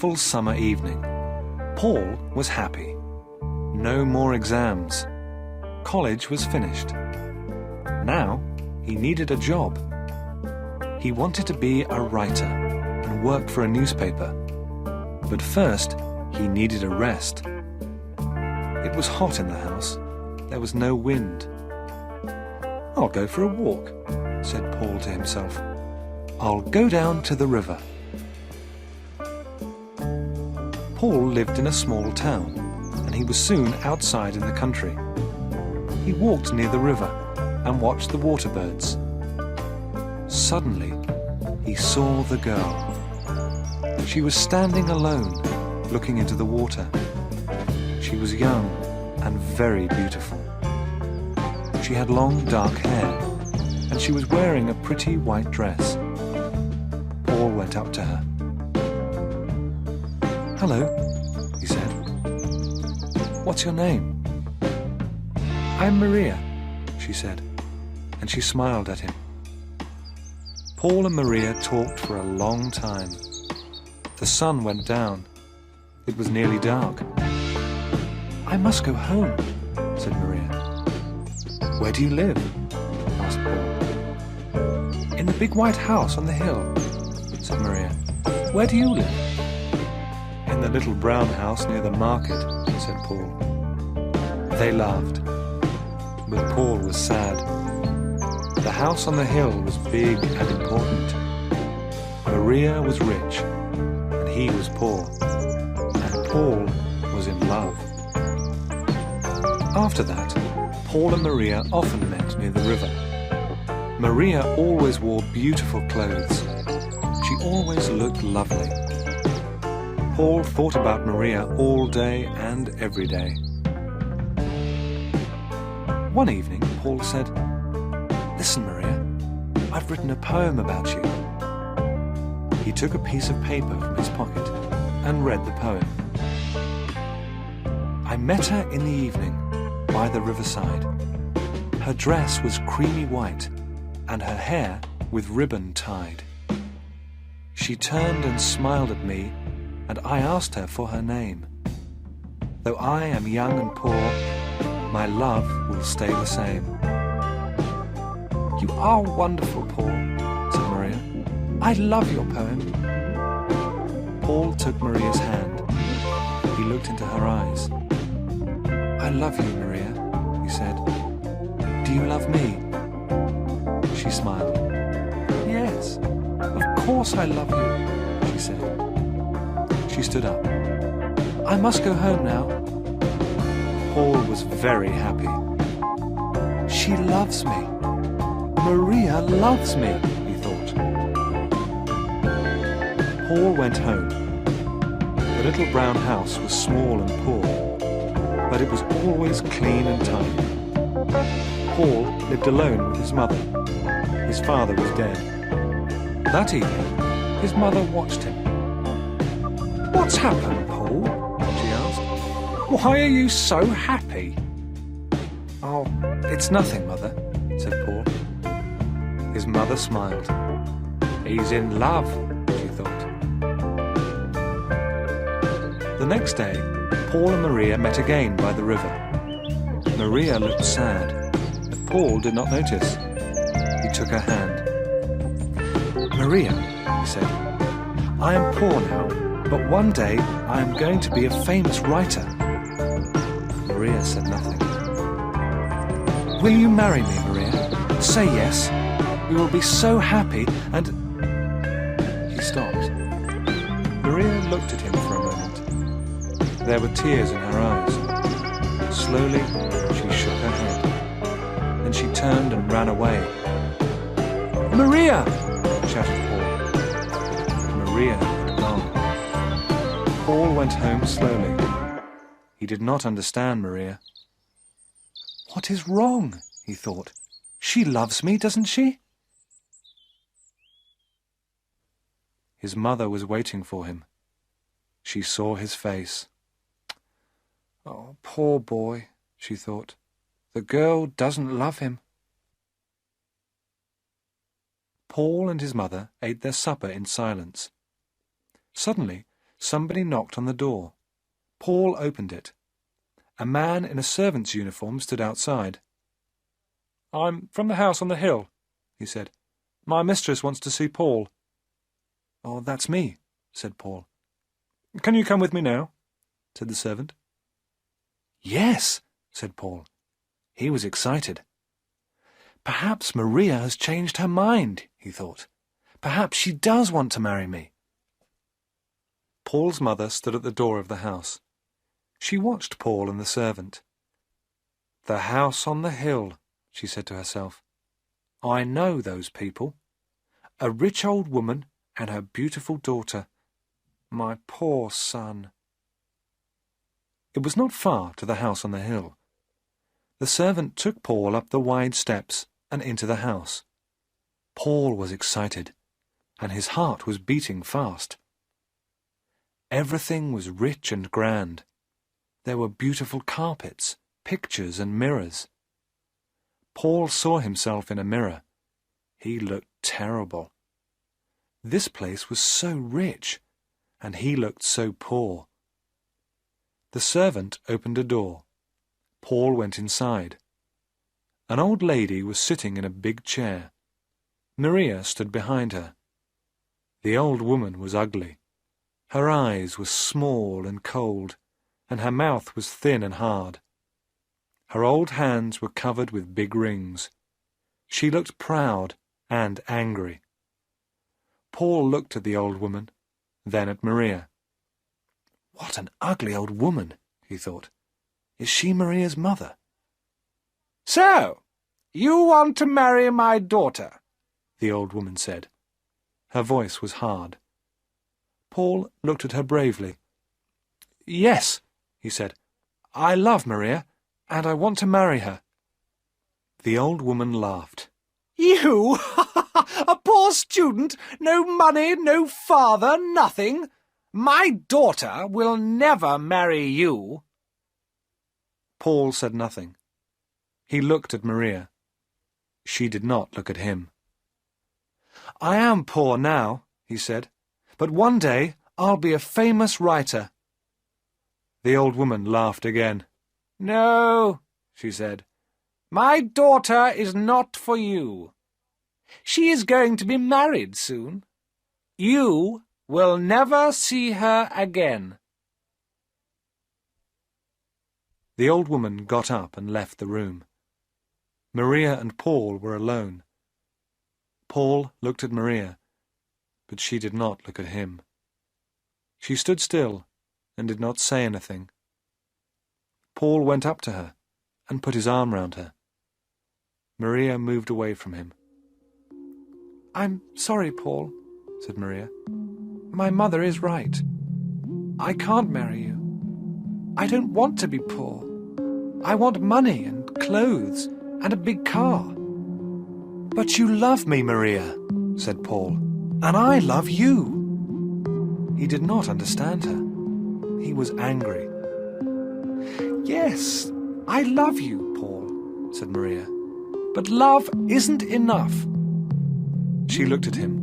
beautiful summer evening. Paul was happy. No more exams. College was finished. Now he needed a job. He wanted to be a writer and work for a newspaper. But first, he needed a rest. It was hot in the house. There was no wind. "I'll go for a walk," said Paul to himself. "I'll go down to the river." Paul lived in a small town, and he was soon outside in the country. He walked near the river and watched the water birds. Suddenly, he saw the girl. She was standing alone, looking into the water. She was young and very beautiful. She had long dark hair, and she was wearing a pretty white dress. Paul went up to her. "Hello," he said. "What's your name?" "I'm Maria," she said, and she smiled at him. Paul and Maria talked for a long time. The sun went down. It was nearly dark. "I must go home," said Maria. "Where do you live?" asked Paul. "In the big white house on the hill," said Maria. "Where do you live?" "In the little brown house near the market," said Paul. They laughed, but Paul was sad. The house on the hill was big and important. Maria was rich, and he was poor, and Paul was in love. After that, Paul and Maria often met near the river. Maria always wore beautiful clothes. She always looked lovely. Paul thought about Maria all day and every day. One evening, Paul said, "Listen, Maria, I've written a poem about you." He took a piece of paper from his pocket and read the poem. "I met her in the evening by the riverside. Her dress was creamy white, and her hair with ribbon tied. She turned and smiled at me, and I asked her for her name. Though I am young and poor, my love will stay the same." "You are wonderful, Paul," said Maria. "I love your poem." Paul took Maria's hand. He looked into her eyes. "I love you, Maria," he said. "Do you love me?" She smiled. "Yes, of course I love you," she said. She stood up. "I must go home now." Paul was very happy. "She loves me. Maria loves me," he thought. Paul went home. The little brown house was small and poor, but it was always clean and tidy. Paul lived alone with his mother. His father was dead. That evening, his mother watched him. "What's happened, Paul?" she asked. "Why are you so happy?" "Oh, it's nothing, Mother," said Paul. His mother smiled. "He's in love," she thought. The next day, Paul and Maria met again by the river. Maria looked sad, but Paul did not notice. He took her hand. "Maria," he said, "I am poor now, but one day I am going to be a famous writer." Maria said nothing. "Will you marry me, Maria? Say yes. We will be so happy and—" He stopped. Maria looked at him for a moment. There were tears in her eyes. Slowly, she shook her head. Then she turned and ran away. "Maria!" shouted Paul. Maria had gone. Paul went home slowly. He did not understand Maria. "What is wrong?" he thought. "She loves me, doesn't she?" His mother was waiting for him. She saw his face. "Oh, poor boy," she thought. "The girl doesn't love him." Paul and his mother ate their supper in silence. Suddenly, Somebody knocked on the door. Paul opened it. A man in a servant's uniform stood outside. "I'm from the house on the hill," he said. "My mistress wants to see Paul." "Oh, that's me," said Paul. "Can you come with me now?" said the servant. "Yes," said Paul. He was excited. "Perhaps Maria has changed her mind," he thought. "Perhaps she does want to marry me." Paul's mother stood at the door of the house. She watched Paul and the servant. "The house on the hill," she said to herself. "I know those people. A rich old woman and her beautiful daughter. My poor son." It was not far to the house on the hill. The servant took Paul up the wide steps and into the house. Paul was excited, and his heart was beating fast. Everything was rich and grand. There were beautiful carpets, pictures and mirrors. Paul saw himself in a mirror. He looked terrible. This place was so rich, and he looked so poor. The servant opened a door. Paul went inside. An old lady was sitting in a big chair. Maria stood behind her. The old woman was ugly. Her eyes were small and cold, and her mouth was thin and hard. Her old hands were covered with big rings. She looked proud and angry. Paul looked at the old woman, then at Maria. "What an ugly old woman," he thought. "Is she Maria's mother?" "So, you want to marry my daughter?" the old woman said. Her voice was hard. Paul looked at her bravely. "Yes," he said. "I love Maria, and I want to marry her." The old woman laughed. "You? A poor student? No money, no father, nothing? My daughter will never marry you." Paul said nothing. He looked at Maria. She did not look at him. "I am poor now," he said, "but one day I'll be a famous writer." The old woman laughed again. "No," she said, "my daughter is not for you. She is going to be married soon. You will never see her again." The old woman got up and left the room. Maria and Paul were alone. Paul looked at Maria, but she did not look at him. She stood still and did not say anything. Paul went up to her and put his arm round her. Maria moved away from him. "I'm sorry, Paul," said Maria. "My mother is right. I can't marry you. I don't want to be poor. I want money and clothes and a big car." "But you love me, Maria," said Paul, "and I love you." He did not understand her. He was angry. "Yes, I love you, Paul," said Maria, "but love isn't enough." She looked at him.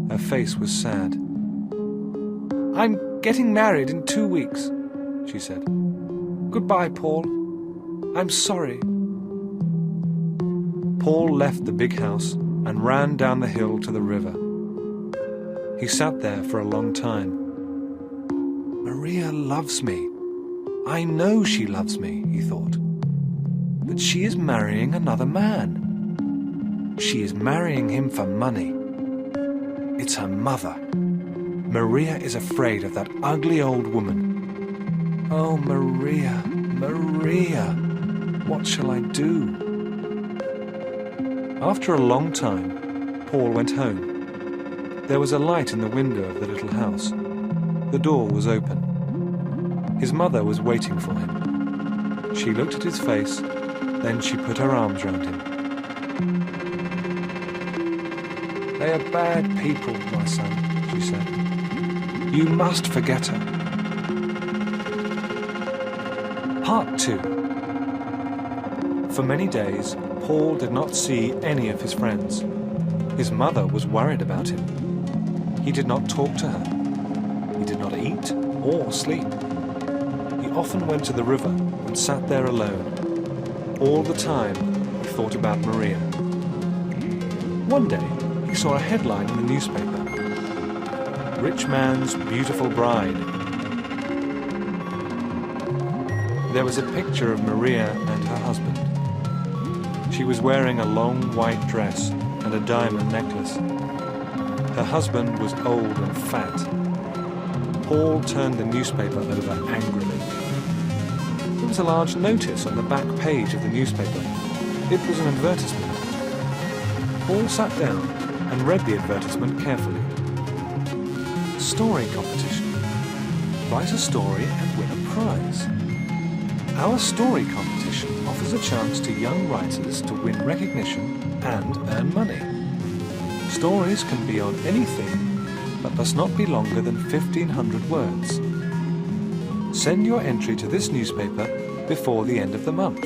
Her face was sad. "I'm getting married in 2 weeks," she said. "Goodbye, Paul. I'm sorry." Paul left the big house and ran down the hill to the river. He sat there for a long time. "Maria loves me. I know she loves me," he thought. "But she is marrying another man. She is marrying him for money. It's her mother. Maria is afraid of that ugly old woman. Oh, Maria, Maria, what shall I do?" After a long time, Paul went home. There was a light in the window of the little house. The door was open. His mother was waiting for him. She looked at his face, then she put her arms round him. "They are bad people, my son," she said. "You must forget her." Part 2. For many days, Paul did not see any of his friends. His mother was worried about him. He did not talk to her. He did not eat or sleep. He often went to the river and sat there alone. All the time, he thought about Maria. One day, he saw a headline in the newspaper. Rich man's beautiful bride. There was a picture of Maria and her husband. She was wearing a long white dress and a diamond necklace. Her husband was old and fat. Paul turned the newspaper over angrily. There was a large notice on the back page of the newspaper. It was an advertisement. Paul sat down and read the advertisement carefully. Story competition. Write a story and win a prize. Our story competition offers a chance to young writers to win recognition and earn money. Stories can be on anything, but must not be longer than 1,500 words. Send your entry to this newspaper before the end of the month.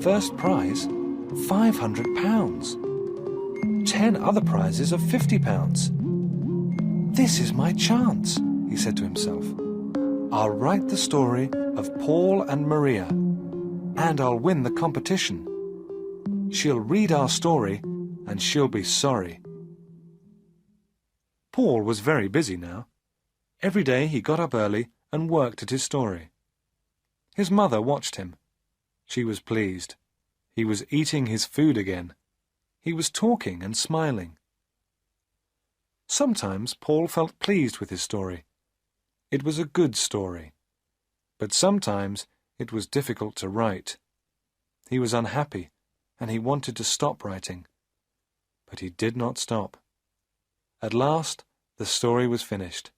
First prize, £500. 10 other prizes of £50. This is my chance, he said to himself. I'll write the story of Paul and Maria, and I'll win the competition. She'll read our story, and she'll be sorry. Paul was very busy now. Every day he got up early and worked at his story. His mother watched him. She was pleased. He was eating his food again. He was talking and smiling. Sometimes Paul felt pleased with his story. It was a good story. But sometimes it was difficult to write. He was unhappy, and he wanted to stop writing. But he did not stop. At last, the story was finished.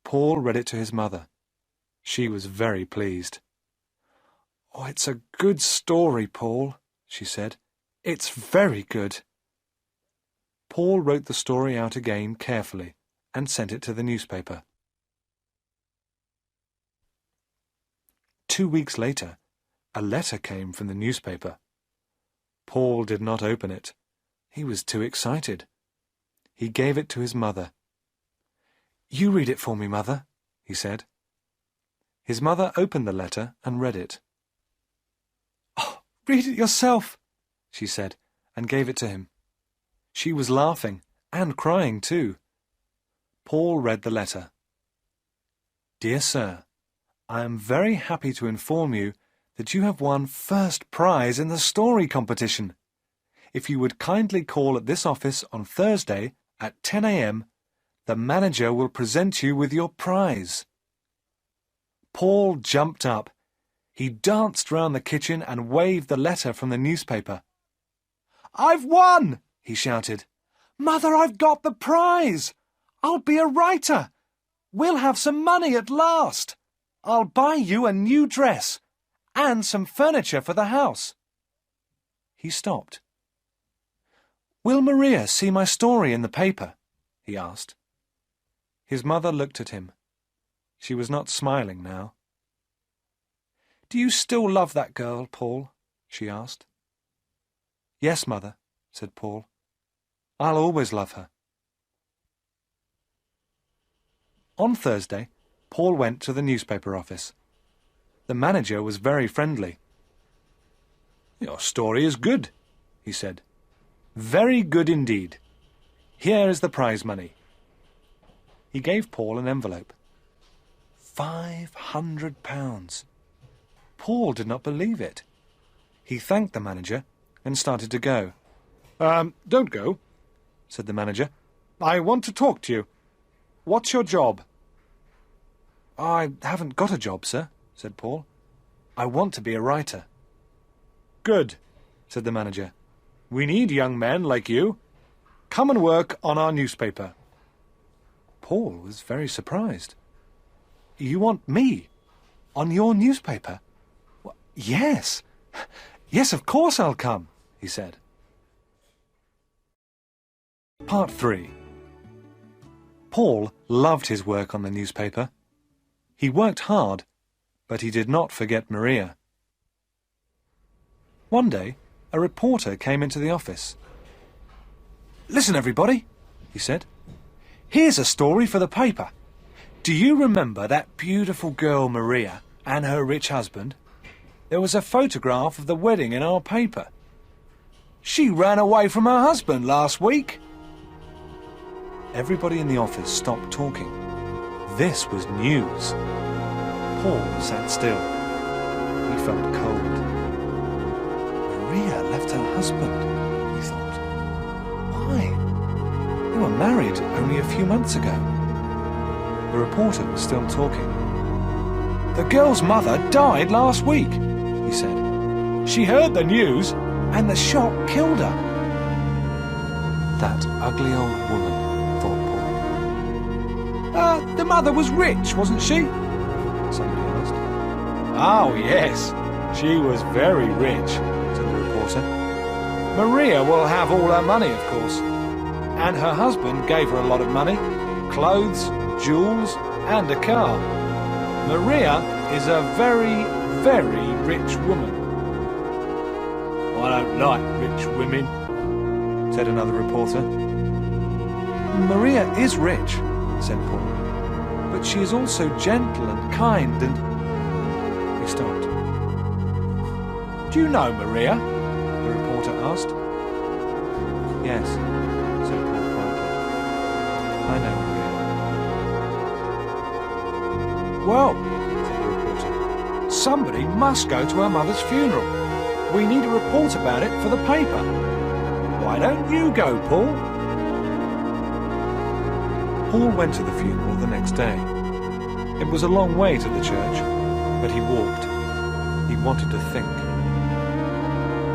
Paul read it to his mother. She was very pleased. "Oh, it's a good story, Paul," she said. "It's very good." Paul wrote the story out again carefully and sent it to the newspaper. 2 weeks later, a letter came from the newspaper. Paul did not open it. He was too excited. He gave it to his mother. "You read it for me, Mother," he said. His mother opened the letter and read it. "Oh, read it yourself," she said, and gave it to him. She was laughing and crying too. Paul read the letter. "Dear Sir, I am very happy to inform you that you have won first prize in the story competition. If you would kindly call at this office on Thursday at 10 a.m., the manager will present you with your prize." Paul jumped up. He danced round the kitchen and waved the letter from the newspaper. "I've won!" he shouted. "Mother, I've got the prize! I'll be a writer! We'll have some money at last! I'll buy you a new dress and some furniture for the house." He stopped. "Will Maria see my story in the paper?" he asked. His mother looked at him. She was not smiling now. "Do you still love that girl, Paul?" she asked. "Yes, Mother," said Paul. "I'll always love her." On Thursday, Paul went to the newspaper office. The manager was very friendly. "Your story is good," he said. "Very good indeed. Here is the prize money." He gave Paul an envelope. £500. Paul did not believe it. He thanked the manager and started to go. Don't go," said the manager. "I want to talk to you. What's your job?" "I haven't got a job, sir," said Paul. "I want to be a writer." "Good," said the manager. "We need young men like you. Come and work on our newspaper." Paul was very surprised. "You want me? On your newspaper?" "Yes. Yes, of course I'll come," he said. Part 3. Paul loved his work on the newspaper. He worked hard, but he did not forget Maria. One day, a reporter came into the office. "Listen, everybody," he said. "Here's a story for the paper. Do you remember that beautiful girl Maria and her rich husband? There was a photograph of the wedding in our paper. She ran away from her husband last week. Everybody in the office stopped talking. This was news. Paul sat still. He felt cold. Maria left her husband, he thought. Why? They were married only a few months ago. The reporter was still talking. The girl's mother died last week, he said. She heard the news and the shock killed her. That ugly old woman, thought Paul. The mother was rich, wasn't she? Somebody asked. Oh, yes. She was very rich, said the reporter. Maria will have all her money, of course. And her husband gave her a lot of money. Clothes, jewels, and a car. Maria is a very, very rich woman. I don't like rich women, said another reporter. Maria is rich, said Paul. but she is also gentle and kind and... He stopped. Do you know Maria? The reporter asked. Yes, said Paul quietly. I know Maria. Well, said the reporter, somebody must go to her mother's funeral. We need a report about it for the paper. Why don't you go, Paul? Paul went to the funeral the next day. It was a long way to the church, but he walked. He wanted to think.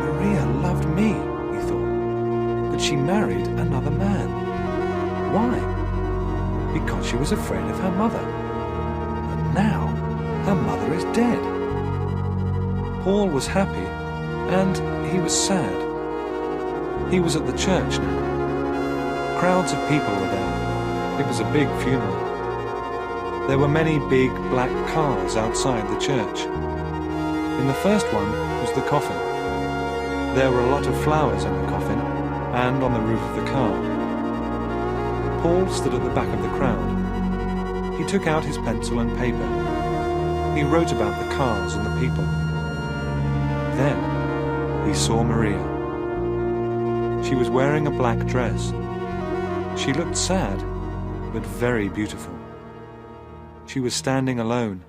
Maria loved me, he thought, but she married another man. Why? Because she was afraid of her mother. But now, her mother is dead. Paul was happy, and he was sad. He was at the church now. Crowds of people were there. It was a big funeral. There were many big black cars outside the church. In the first one was the coffin. There were a lot of flowers on the coffin and on the roof of the car. Paul stood at the back of the crowd. He took out his pencil and paper. He wrote about the cars and the people. Then he saw Maria. She was wearing a black dress. She looked sad, but very beautiful. She was standing alone.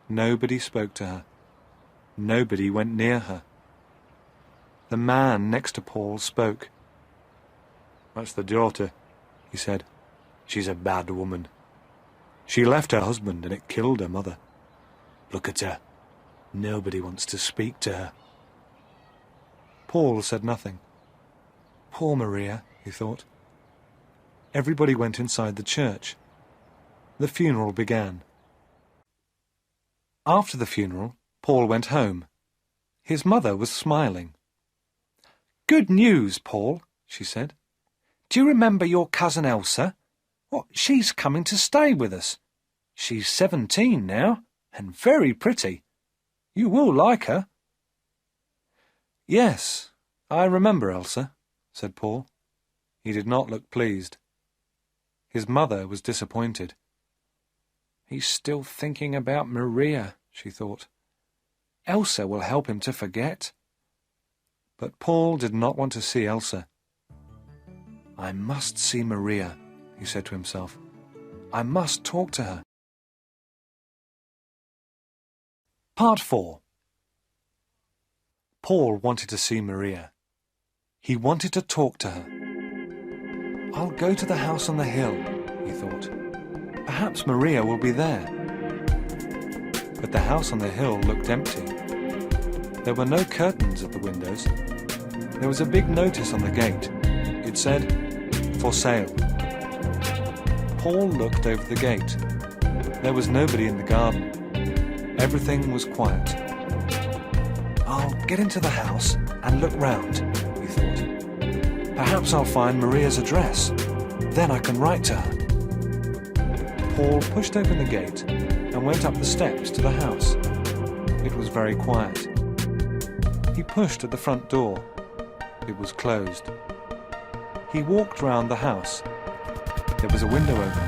Nobody spoke to her. Nobody went near her. The man next to Paul spoke. "That's the daughter," he said. "She's a bad woman. She left her husband and it killed her mother. Look at her. Nobody wants to speak to her." Paul said nothing. Poor Maria, he thought. Everybody went inside the church. The funeral began. After the funeral, Paul went home. His mother was smiling. "Good news, Paul," she said. "Do you remember your cousin Elsa? Well, she's coming to stay with us. She's 17 now, and very pretty. You will like her." "Yes, I remember Elsa," said Paul. He did not look pleased. His mother was disappointed. "He's still thinking about Maria," she thought. "Elsa will help him to forget." But Paul did not want to see Elsa. "I must see Maria," he said to himself. "I must talk to her." Part 4. Paul wanted to see Maria. He wanted to talk to her. "I'll go to the house on the hill," he thought. "Perhaps Maria will be there." But the house on the hill looked empty. There were no curtains at the windows. There was a big notice on the gate. It said, "For sale." Paul looked over the gate. There was nobody in the garden. Everything was quiet. "I'll get into the house and look round," he thought. "Perhaps I'll find Maria's address. Then I can write to her." Paul pushed open the gate and went up the steps to the house. It was very quiet. He pushed at the front door. It was closed. He walked round the house. There was a window open.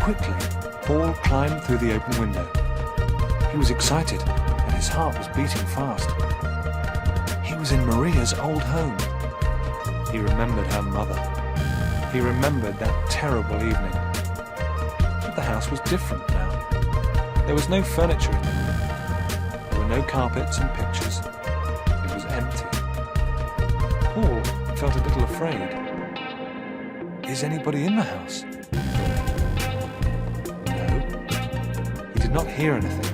Quickly, Paul climbed through the open window. He was excited, and his heart was beating fast. He was in Maria's old home. He remembered her mother. He remembered that terrible evening. But the house was different now. There was no furniture in the room. There were no carpets and pictures. It was empty. Paul felt a little afraid. Is anybody in the house? No. He did not hear anything.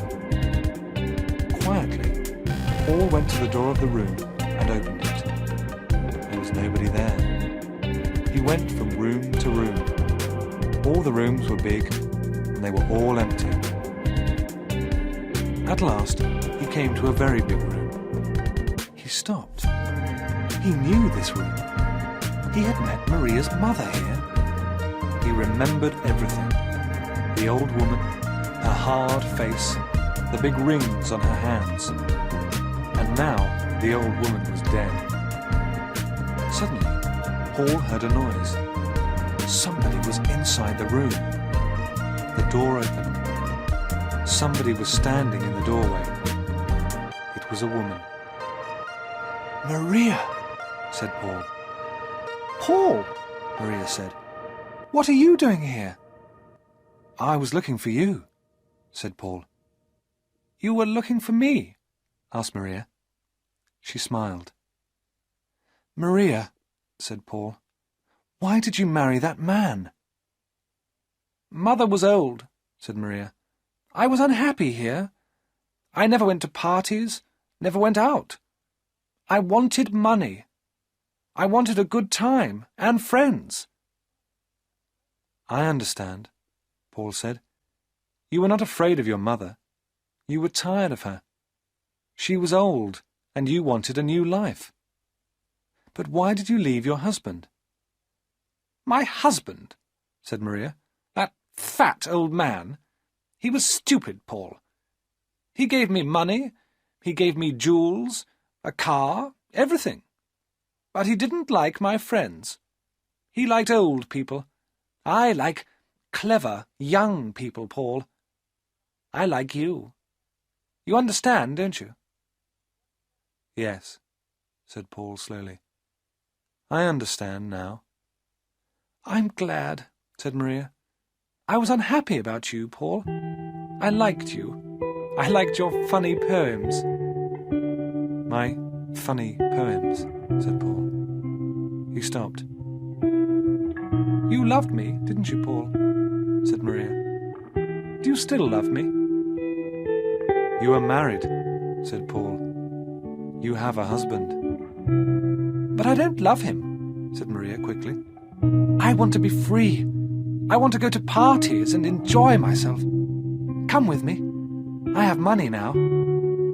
Quietly, Paul went to the door of the room and opened it. There was nobody there. He went from room to room. All the rooms were big, and they were all empty. At last, he came to a very big room. He stopped. He knew this room. He had met Maria's mother here. He remembered everything. The old woman, her hard face, the big rings on her hands. And now the old woman was dead. Suddenly, Paul heard a noise. Somebody was inside the room. The door opened. Somebody was standing in the doorway. It was a woman. "Maria," said Paul. "Paul," Maria said, "what are you doing here?" "I was looking for you," said Paul. "You were looking for me?" asked Maria. She smiled. "Maria," said Paul, "why did you marry that man?" "Mother was old," said Maria. "I was unhappy here. I never went to parties, never went out. I wanted money. I wanted a good time and friends." "I understand," Paul said. "You were not afraid of your mother. You were tired of her. She was old, and you wanted a new life. But why did you leave your husband?" "My husband," said Maria. "That fat old man. He was stupid, Paul. He gave me money, he gave me jewels, a car, everything. But he didn't like my friends. He liked old people. I like clever, young people, Paul. I like you. You understand, don't you?" "Yes," said Paul slowly. "I understand now." "I'm glad," said Maria. "I was unhappy about you, Paul. I liked you. I liked your funny poems." "My funny poems," said Paul. He stopped. "You loved me, didn't you, Paul?" said Maria. "Do you still love me?" "You are married," said Paul. "You have a husband." "But I don't love him," said Maria quickly. "I want to be free. I want to go to parties and enjoy myself. Come with me. I have money now.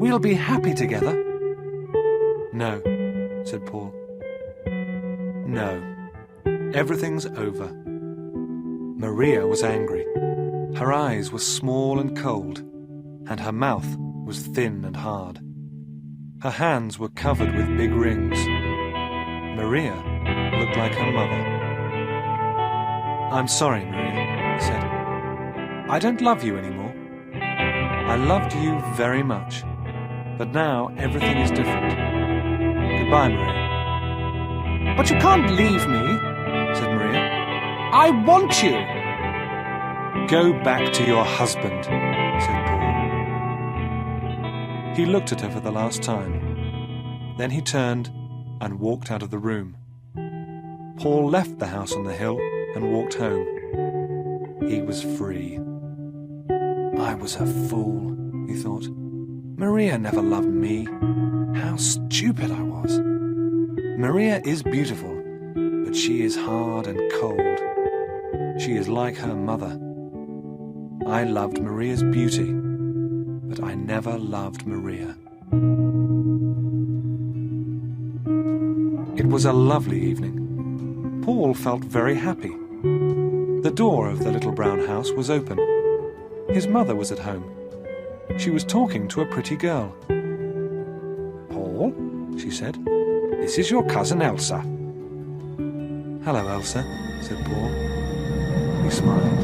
We'll be happy together." "No," said Paul. "No. Everything's over." Maria was angry. Her eyes were small and cold, and her mouth was thin and hard. Her hands were covered with big rings. Maria looked like her mother. "I'm sorry, Maria," he said. "I don't love you anymore. I loved you very much, but now everything is different. Goodbye, Maria." "But you can't leave me," said Maria. "I want you." "Go back to your husband," said Paul. He looked at her for the last time. Then he turned and walked out of the room. Paul left the house on the hill and walked home. He was free. "I was a fool," he thought. "Maria never loved me. How stupid I was. Maria is beautiful, but she is hard and cold. She is like her mother. I loved Maria's beauty, but I never loved Maria." It was a lovely evening. Paul felt very happy. The door of the little brown house was open. His mother was at home. She was talking to a pretty girl. "Paul," she said, "this is your cousin Elsa." "Hello, Elsa," said Paul. He smiled.